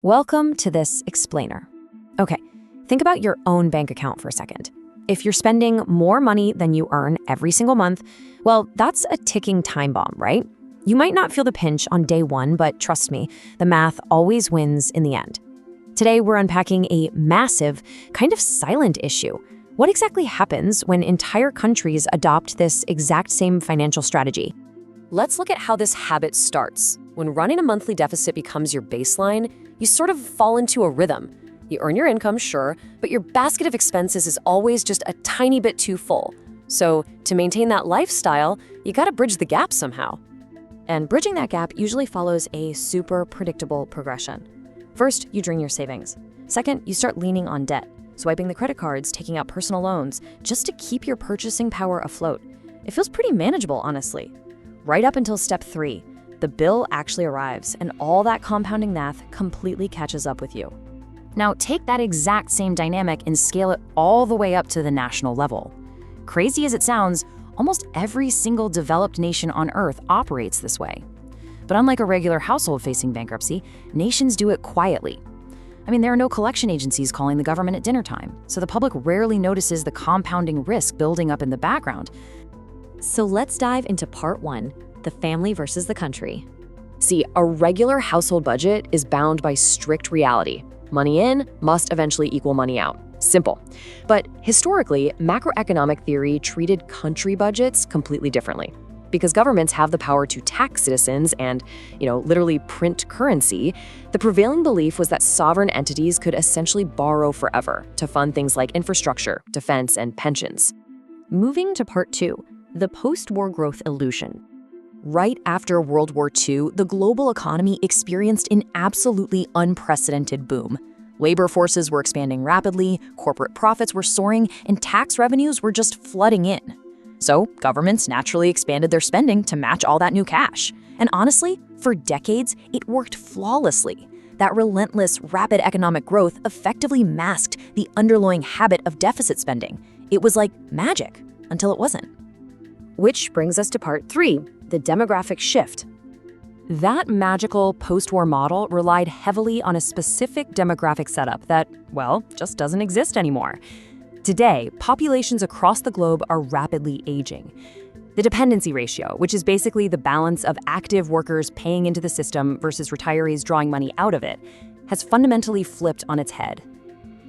Welcome to this explainer. Okay, think about your own bank account for a second. If you're spending more money than you earn every single month, well, that's a ticking time bomb, right? You might not feel the pinch on day one, but trust me, the math always wins in the end. Today, we're unpacking a massive, kind of silent issue. What exactly happens when entire countries adopt this exact same financial strategy? Let's look at how this habit starts. When running a monthly deficit becomes your baseline, you sort of fall into a rhythm. You earn your income, sure, but your basket of expenses is always just a tiny bit too full. So to maintain that lifestyle, you gotta bridge the gap somehow. And bridging that gap usually follows a super predictable progression. First, you drain your savings. Second, you start leaning on debt, swiping the credit cards, taking out personal loans, just to keep your purchasing power afloat. It feels pretty manageable, honestly. Right up until step 3, the bill actually arrives, and all that compounding math completely catches up with you. Now, take that exact same dynamic and scale it all the way up to the national level. Crazy as it sounds, almost every single developed nation on Earth operates this way. But unlike a regular household facing bankruptcy, nations do it quietly. I mean, there are no collection agencies calling the government at dinner time, so the public rarely notices the compounding risk building up in the background. So let's dive into part 1, the family versus the country. See, a regular household budget is bound by strict reality. Money in must eventually equal money out. Simple. But historically, macroeconomic theory treated country budgets completely differently. Because governments have the power to tax citizens and, literally print currency, the prevailing belief was that sovereign entities could essentially borrow forever to fund things like infrastructure, defense, and pensions. Moving to part 2, the post-war growth illusion. Right after World War II, the global economy experienced an absolutely unprecedented boom. Labor forces were expanding rapidly, corporate profits were soaring, and tax revenues were just flooding in. So governments naturally expanded their spending to match all that new cash. And honestly, for decades, it worked flawlessly. That relentless, rapid economic growth effectively masked the underlying habit of deficit spending. It was like magic, until it wasn't. Which brings us to part 3, the demographic shift. That magical post-war model relied heavily on a specific demographic setup that, just doesn't exist anymore. Today, populations across the globe are rapidly aging. The dependency ratio, which is basically the balance of active workers paying into the system versus retirees drawing money out of it, has fundamentally flipped on its head.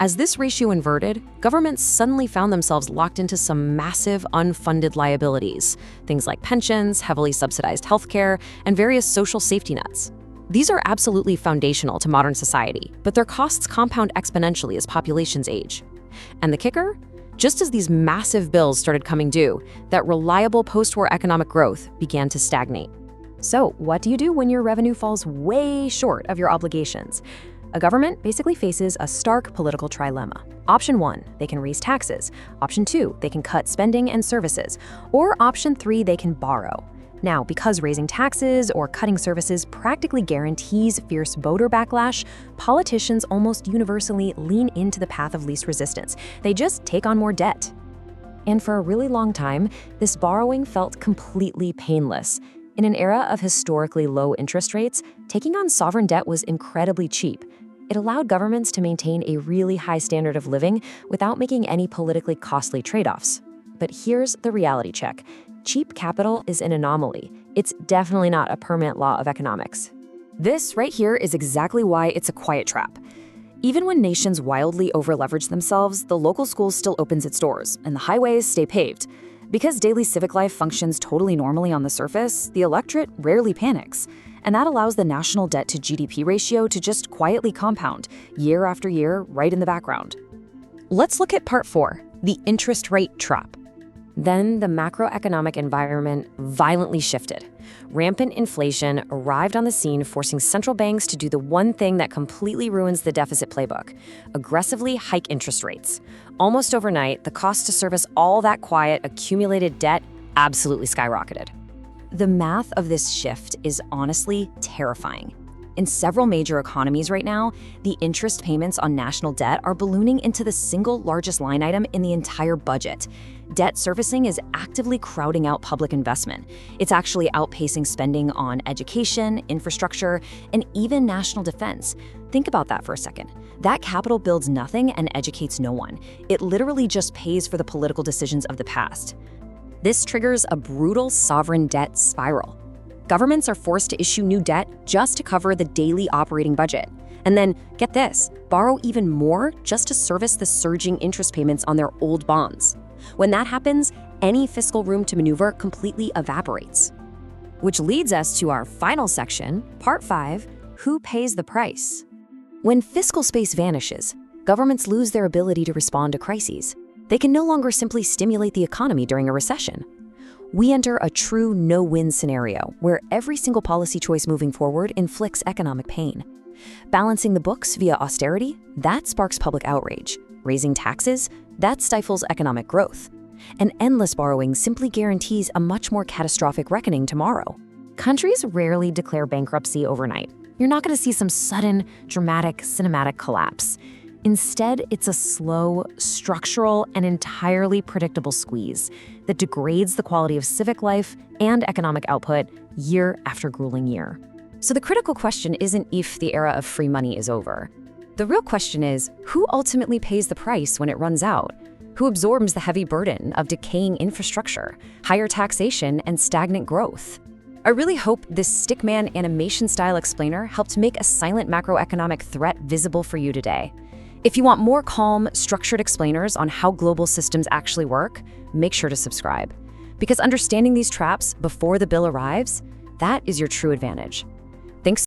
As this ratio inverted, governments suddenly found themselves locked into some massive unfunded liabilities, things like pensions, heavily subsidized healthcare, and various social safety nets. These are absolutely foundational to modern society, but their costs compound exponentially as populations age. And the kicker? Just as these massive bills started coming due, that reliable post-war economic growth began to stagnate. So, what do you do when your revenue falls way short of your obligations? A government basically faces a stark political trilemma. Option 1, they can raise taxes. Option 2, they can cut spending and services. Or option 3, they can borrow. Now, because raising taxes or cutting services practically guarantees fierce voter backlash, politicians almost universally lean into the path of least resistance. They just take on more debt. And for a really long time, this borrowing felt completely painless. In an era of historically low interest rates, taking on sovereign debt was incredibly cheap. It allowed governments to maintain a really high standard of living without making any politically costly trade-offs. But here's the reality check. Cheap capital is an anomaly. It's definitely not a permanent law of economics. This right here is exactly why it's a quiet trap. Even when nations wildly over-leverage themselves, the local school still opens its doors, and the highways stay paved. Because daily civic life functions totally normally on the surface, the electorate rarely panics. And that allows the national debt to GDP ratio to just quietly compound, year after year, right in the background. Let's look at part 4, the interest rate trap. Then the macroeconomic environment violently shifted. Rampant inflation arrived on the scene, forcing central banks to do the one thing that completely ruins the deficit playbook: aggressively hike interest rates. Almost overnight, the cost to service all that quiet, accumulated debt absolutely skyrocketed. The math of this shift is honestly terrifying. In several major economies right now, the interest payments on national debt are ballooning into the single largest line item in the entire budget. Debt servicing is actively crowding out public investment. It's actually outpacing spending on education, infrastructure, and even national defense. Think about that for a second. That capital builds nothing and educates no one. It literally just pays for the political decisions of the past. This triggers a brutal sovereign debt spiral. Governments are forced to issue new debt just to cover the daily operating budget. And then, get this, borrow even more just to service the surging interest payments on their old bonds. When that happens, any fiscal room to maneuver completely evaporates. Which leads us to our final section, Part 5, Who Pays the Price? When fiscal space vanishes, governments lose their ability to respond to crises. They can no longer simply stimulate the economy during a recession. We enter a true no-win scenario where every single policy choice moving forward inflicts economic pain. Balancing the books via austerity, that sparks public outrage. Raising taxes, that stifles economic growth. And endless borrowing simply guarantees a much more catastrophic reckoning tomorrow. Countries rarely declare bankruptcy overnight. You're not going to see some sudden, dramatic, cinematic collapse. Instead, it's a slow, structural, and entirely predictable squeeze that degrades the quality of civic life and economic output year after grueling year. So the critical question isn't if the era of free money is over. The real question is, who ultimately pays the price when it runs out? Who absorbs the heavy burden of decaying infrastructure, higher taxation, and stagnant growth? I really hope this stickman animation-style explainer helped make a silent macroeconomic threat visible for you today. If you want more calm, structured explainers on how global systems actually work, make sure to subscribe. Because understanding these traps before the bill arrives, that is your true advantage.